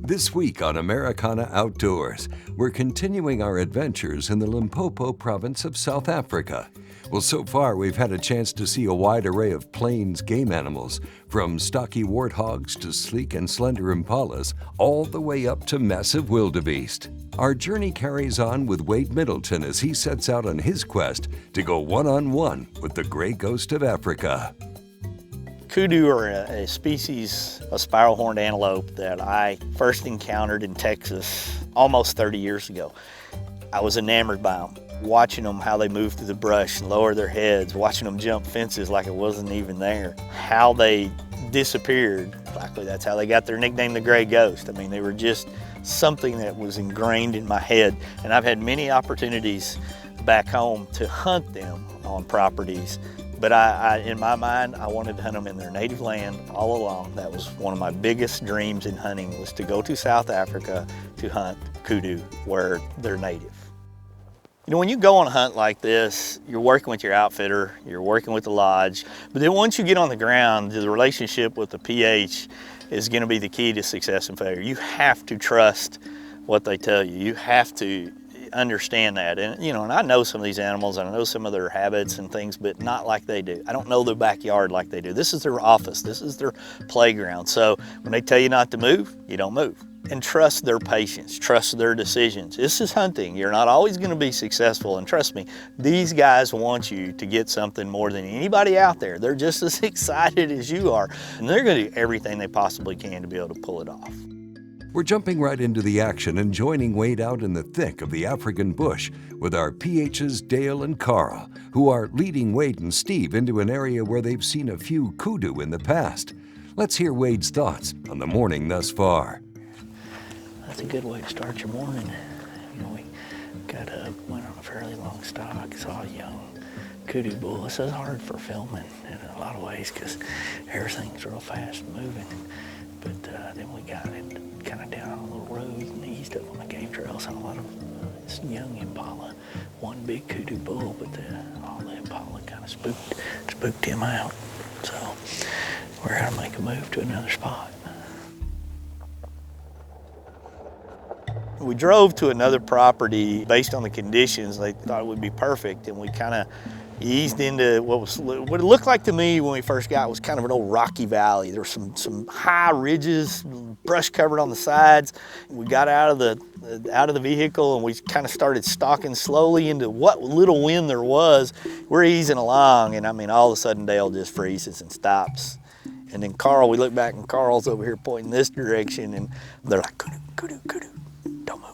This week on Americana Outdoors, we're continuing our adventures in the Limpopo province of South Africa. Well, so far we've had a chance to see a wide array of plains game animals, from stocky warthogs to sleek and slender impalas, all the way up to massive wildebeest. Our journey carries on with Wade Middleton as he sets out on his quest to go one-on-one with the gray ghost of Africa. Kudu are a species of spiral-horned antelope that I first encountered in Texas almost 30 years ago. I was enamored by them, watching them how they move through the brush and lower their heads, watching them jump fences like it wasn't even there. How they disappeared, likely that's how they got their nickname, the Gray Ghost. I mean, they were just something that was ingrained in my head. And I've had many opportunities back home to hunt them on properties. But in my mind, I wanted to hunt them in their native land all along. That was one of my biggest dreams in hunting, was to go to South Africa to hunt kudu where they're native. You know, when you go on a hunt like this, you're working with your outfitter, you're working with the lodge, but then once you get on the ground, the relationship with the PH is going to be the key to success and failure. You have to trust what they tell you. You have to understand that. And you know, and I know some of these animals and I know some of their habits and things, but not like they do. I don't know their backyard like they do. This is their office, this is their playground. So when they tell you not to move, you don't move. And trust their patience, trust their decisions. This is hunting. You're not always going to be successful, and trust me, these guys want you to get something more than anybody out there. They're just as excited as you are, and they're going to do everything they possibly can to be able to pull it off. We're jumping right into the action and joining Wade out in the thick of the African bush with our PHs Dale and Carl, who are leading Wade and Steve into an area where they've seen a few kudu in the past. Let's hear Wade's thoughts on the morning thus far. That's a good way to start your morning. You know, we went on a fairly long stalk, saw a young kudu bull. This is hard for filming in a lot of ways because everything's real fast moving. But then we got it kind of down on a little road and eased up on the game trail. Saw a lot of this young impala, one big kudu bull, but all the impala kind of spooked him out. So we're gonna make a move to another spot. We drove to another property based on the conditions. They thought it would be perfect, and we kind of eased into what it looked like to me when we first got was kind of an old rocky valley. There were some high ridges, brush covered on the sides. We got out of the vehicle and we kind of started stalking slowly into what little wind there was. We're easing along, and I mean, all of a sudden Dale just freezes and stops. And then Carl, we look back and Carl's over here pointing this direction, and they're like, kudu, kudu, kudu, don't move.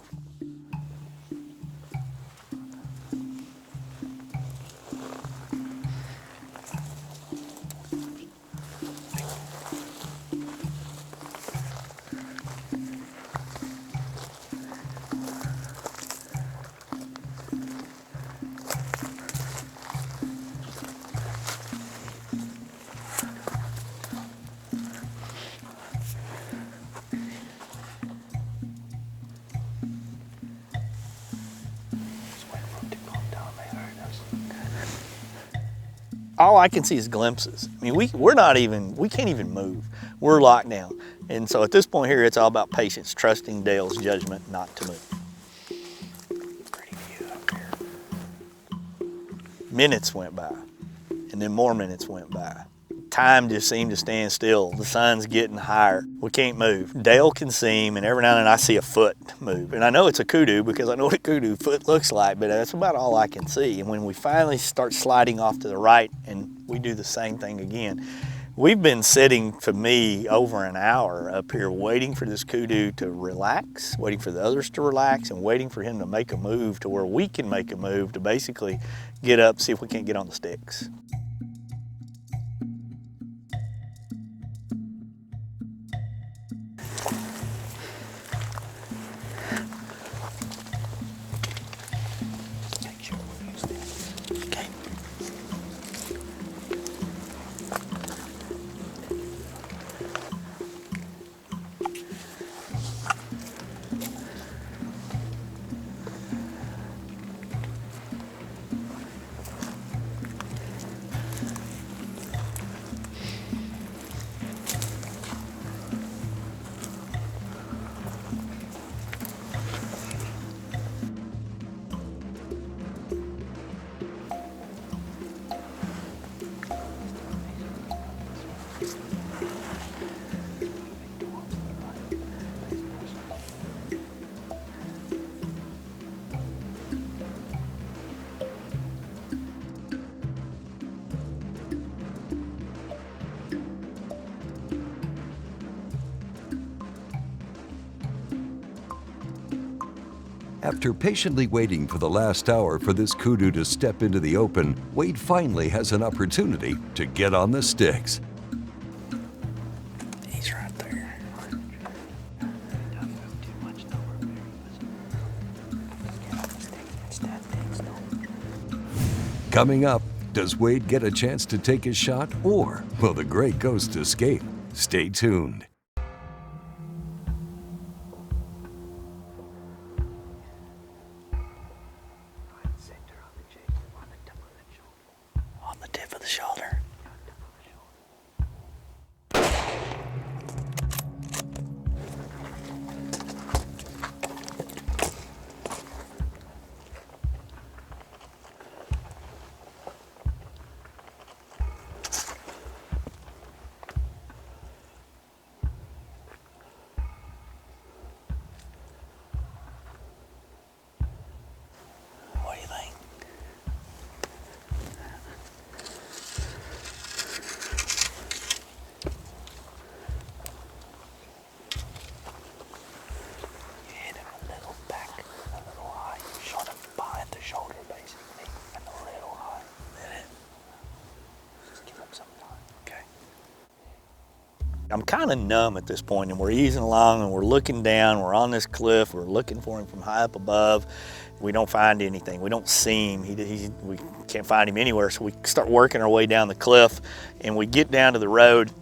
All I can see is glimpses. I mean, we can't even move. We're locked down. And so at this point here, it's all about patience, trusting Dale's judgment not to move. Pretty view up here. Minutes went by, and then more minutes went by. Time just seemed to stand still. The sun's getting higher. We can't move. Dale can see him, and every now and then I see a foot move. And I know it's a kudu because I know what a kudu foot looks like, but that's about all I can see. And when we finally start sliding off to the right and we do the same thing again, we've been sitting, for me, over an hour up here waiting for this kudu to relax, waiting for the others to relax, and waiting for him to make a move to where we can make a move to basically get up, see if we can't get on the sticks. After patiently waiting for the last hour for this kudu to step into the open, Wade finally has an opportunity to get on the sticks. He's right there. Coming up, does Wade get a chance to take his shot, or will the gray ghost escape? Stay tuned. On the tip of the shoulder. What do you think? Hit him a little back, a little high. Shot him behind the shoulder, basically, and a little high. Hit it. Just give him some time. Okay. I'm kind of numb at this point, and we're easing along, and we're looking down. We're on this cliff. We're looking for him from high up above. We don't find anything. We don't see him. We can't find him anywhere. So we start working our way down the cliff, and we get down to the road.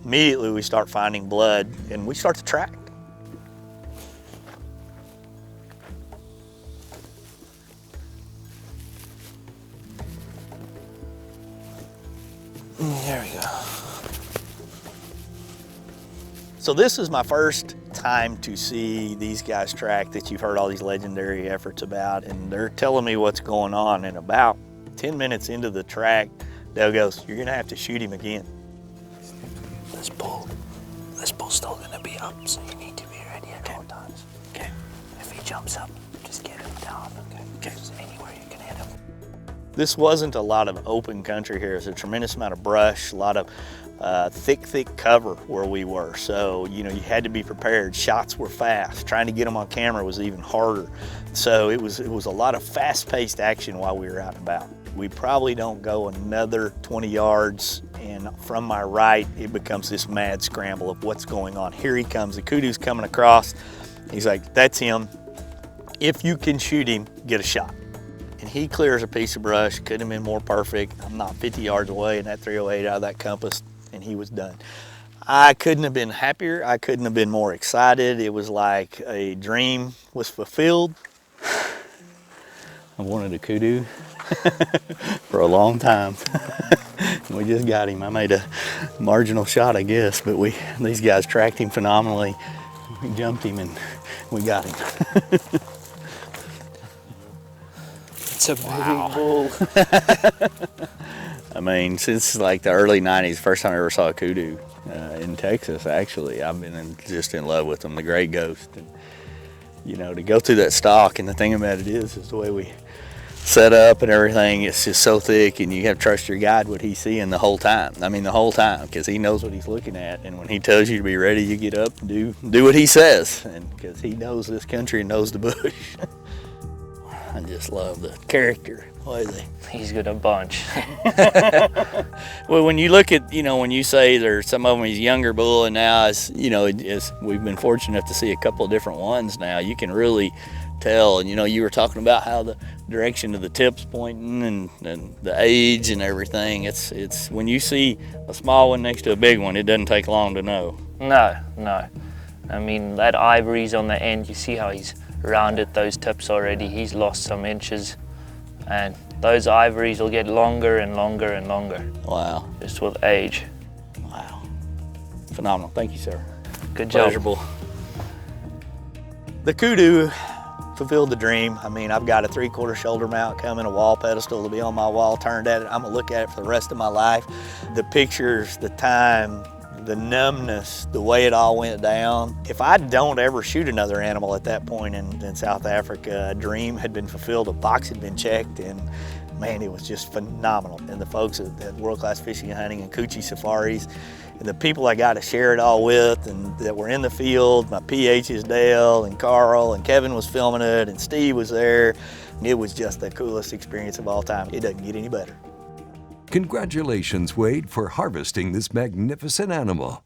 Immediately, we start finding blood, and we start to track. There we go. So this is my first time to see these guys track that you've heard all these legendary efforts about, and they're telling me what's going on. And about 10 minutes into the track, Dale goes, "You're gonna have to shoot him again." This bull's still gonna be up, so you need to be ready at all times. Okay. If he jumps up, just get him down. Okay. Just anywhere you can hit him. This wasn't a lot of open country here. There's a tremendous amount of brush, a lot of thick cover where we were. So, you had to be prepared. Shots were fast. Trying to get them on camera was even harder. So it was a lot of fast-paced action while we were out and about. We probably don't go another 20 yards, and from my right, it becomes this mad scramble of what's going on. Here he comes. The kudu's coming across. He's like, "That's him. If you can shoot him, get a shot." And he clears a piece of brush. Couldn't have been more perfect. I'm not 50 yards away, and that 308 out of that compass, and he was done. I couldn't have been happier. I couldn't have been more excited. It was like a dream was fulfilled. I wanted a kudu for a long time. We just got him. I made a marginal shot, I guess, but these guys tracked him phenomenally. We jumped him and we got him. It's a big bull. I mean, since like the early 90s, first time I ever saw a kudu in Texas, actually, I've been just in love with them, the gray ghost. And, to go through that stalk, and the thing about it is the way we set up and everything, it's just so thick, and you have to trust your guide what he's seeing the whole time. I mean, the whole time, because he knows what he's looking at, and when he tells you to be ready, you get up and do what he says, and because he knows this country and knows the bush. I just love the character. What is he? He's got a bunch. Well, when you look at, when you say there's some of them, he's younger bull, and now we've been fortunate enough to see a couple of different ones now, you can really tell. And you were talking about how the direction of the tip's pointing and the age and everything. It's when you see a small one next to a big one, it doesn't take long to know. No. I mean, that ivory's on the end. You see how he's rounded those tips already. He's lost some inches, and those ivories will get longer and longer and longer. Wow. Just with age. Wow. Phenomenal. Thank you, sir. Good job. Pleasurable. The kudu fulfilled the dream. I mean, I've got a 3/4 shoulder mount coming, a wall pedestal to be on my wall, turned at it. I'm gonna look at it for the rest of my life. The pictures, the time, the numbness, the way it all went down. If I don't ever shoot another animal at that point in South Africa, a dream had been fulfilled, a box had been checked, and Man, it was just phenomenal. And the folks at World Class Fishing and Hunting and Coochie Safaris, and the people I got to share it all with and that were in the field, my PHs, Dale and Carl, and Kevin was filming it, and Steve was there. And it was just the coolest experience of all time. It doesn't get any better. Congratulations, Wade, for harvesting this magnificent animal.